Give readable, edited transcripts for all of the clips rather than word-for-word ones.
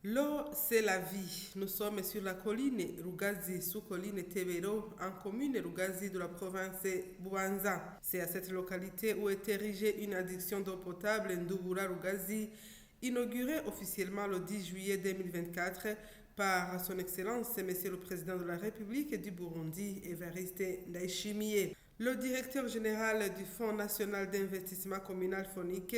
L'eau, c'est la vie. Nous sommes sur la colline Rugazi, sous-colline Tebero, en commune Rugazi de la province Bouanza. C'est à cette localité où est érigée une adduction d'eau potable Ndubura Rugazi, inaugurée officiellement le 10 juillet 2024 par son Excellence, Monsieur le Président de la République du Burundi, Évariste Ndayishimiye. Le directeur général du Fonds national d'investissement communal Fonike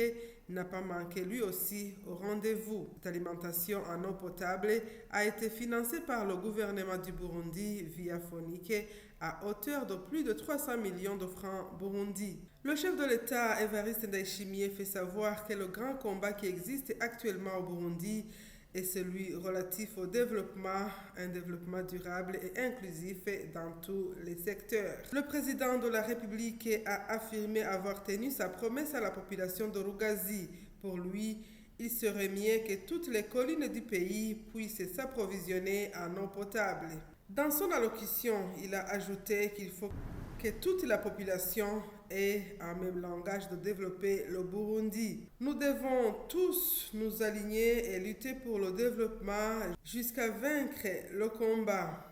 n'a pas manqué lui aussi au rendez-vous. Cette alimentation en eau potable a été financée par le gouvernement du Burundi via Fonike à hauteur de plus de 300 millions de francs burundi. Le chef de l'État, Évariste Ndayishimiye, fait savoir que le grand combat qui existe actuellement au Burundi est celui relatif au développement, un développement durable et inclusif dans tous les secteurs. Le président de la République a affirmé avoir tenu sa promesse à la population de Rugazi. Pour lui, il serait mieux que toutes les collines du pays puissent s'approvisionner en eau potable. Dans son allocution, il a ajouté qu'il faut que toute la population ait un même langage de développer le Burundi. Nous devons tous nous aligner et lutter pour le développement jusqu'à vaincre le combat,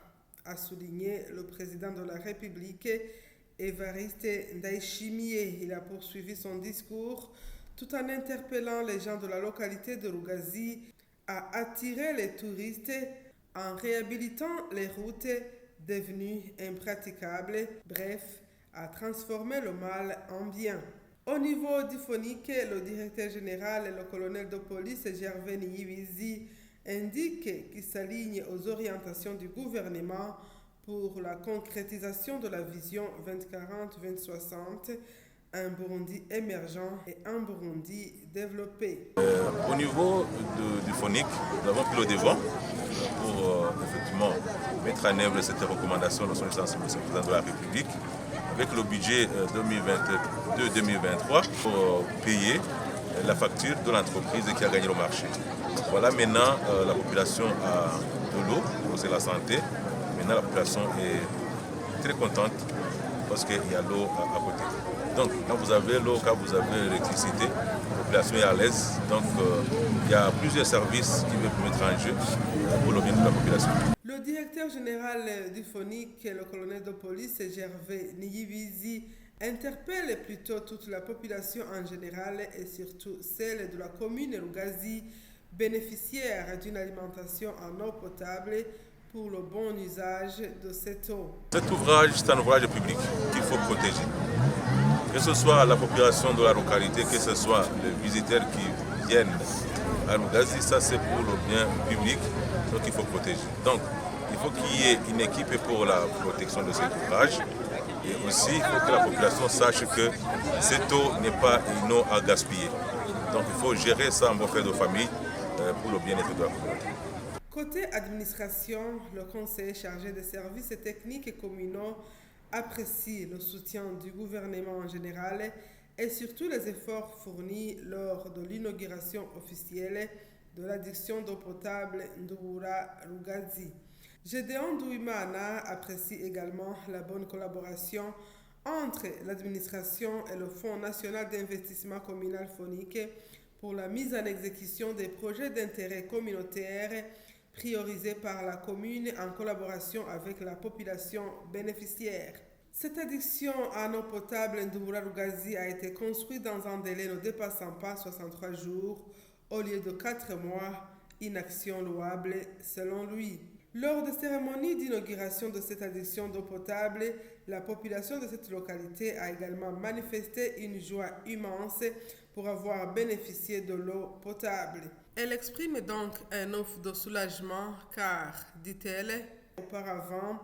a souligné le président de la République, Évariste Ndayishimiye. Il a poursuivi son discours tout en interpellant les gens de la localité de Rugazi à attirer les touristes en réhabilitant les routes devenues impraticables, bref, à transformer le mal en bien. Au niveau du Fonike, le directeur général et le colonel de police Gervais Niyibizi indiquent qu'il s'aligne aux orientations du gouvernement pour la concrétisation de la vision 2040-2060, un Burundi émergent et un Burundi développé. Au niveau du FONIC, nous avons pris le devant pour effectivement mettre en œuvre cette recommandation de son Excellence M. le Président de la République avec le budget 2022-2023 pour payer la facture de l'entreprise qui a gagné le marché. Voilà, maintenant la population a de l'eau, c'est la santé. Maintenant la population est très contente parce qu'il y a l'eau à côté. Donc quand vous avez l'eau, quand vous avez l'électricité, la population est à l'aise. Donc il y a plusieurs services qui veulent mettre en jeu pour le bien de la population. Le directeur général du FONIC, le colonel de police Gervais Niyibizi, interpelle plutôt toute la population en général et surtout celle de la commune Rugazi, bénéficiaire d'une alimentation en eau potable pour le bon usage de cette eau. Cet ouvrage, c'est un ouvrage public qu'il faut protéger. Que ce soit la population de la localité, que ce soit les visiteurs qui viennent à Rugazi, ça c'est pour le bien public, donc il faut protéger. Donc il faut qu'il y ait une équipe pour la protection de cet ouvrage et aussi il faut que la population sache que cette eau n'est pas une eau à gaspiller. Donc il faut gérer ça en bon fait de famille pour le bien-être de la communauté. Côté administration, le conseiller chargé des services techniques et communaux apprécie le soutien du gouvernement en général et surtout les efforts fournis lors de l'inauguration officielle de l'adduction d'eau potable Ndubura Rugazi. Gédéon Douimana apprécie également la bonne collaboration entre l'administration et le Fonds national d'investissement communal Fonike pour la mise en exécution des projets d'intérêt communautaire priorisés par la commune en collaboration avec la population bénéficiaire. Cette adduction en eau potable Ndubura Rugazi a été construite dans un délai ne dépassant pas 63 jours au lieu de 4 mois, une action louable selon lui. Lors des cérémonies d'inauguration de cette adduction d'eau potable, la population de cette localité a également manifesté une joie immense pour avoir bénéficié de l'eau potable. Elle exprime donc un offre de soulagement car, dit-elle, auparavant,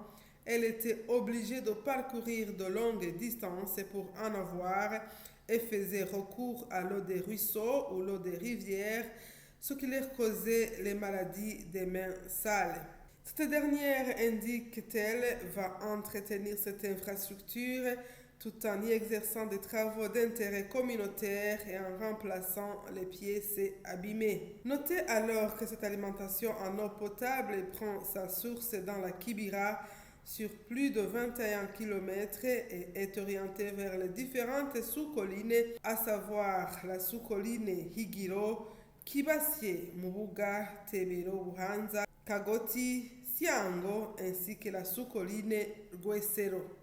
elle était obligée de parcourir de longues distances pour en avoir et faisait recours à l'eau des ruisseaux ou l'eau des rivières, ce qui leur causait les maladies des mains sales. Cette dernière, indique-t-elle, va entretenir cette infrastructure tout en y exerçant des travaux d'intérêt communautaire et en remplaçant les pièces abîmées. Notez alors que cette alimentation en eau potable prend sa source dans la Kibira sur plus de 21 km et est orientée vers les différentes sous-collines, à savoir la sous-colline Higiro, Kibasiye, Mubuga, Tebero, Buhanza, Kagoti, Siango ainsi que la sous-colline Rwesero.